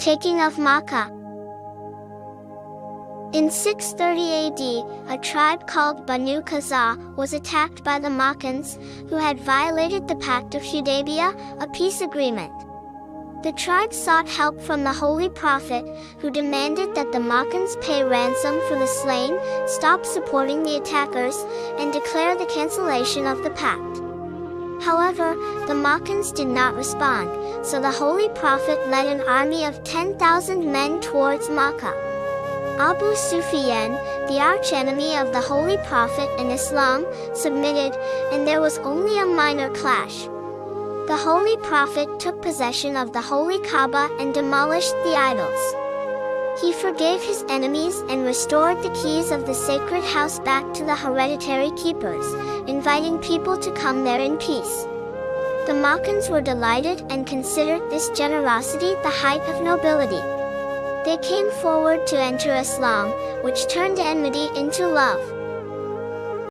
Taking of Makkah. In 630 AD, a tribe called Banu Qaza was attacked by the Makkans, who had violated the Pact of Hudaybiyah, a peace agreement. The tribe sought help from the Holy Prophet, who demanded that the Makkans pay ransom for the slain, stop supporting the attackers, and declare the cancellation of the pact. However, the Makkans did not respond, so the Holy Prophet led an army of 10,000 men towards Makkah. Abu Sufyan, the archenemy of the Holy Prophet and Islam, submitted, and there was only a minor clash. The Holy Prophet took possession of the Holy Kaaba and demolished the idols. He forgave his enemies and restored the keys of the sacred house back to the hereditary keepers, inviting people to come there in peace. The Makkans were delighted and considered this generosity the height of nobility. They came forward to enter Islam, which turned enmity into love.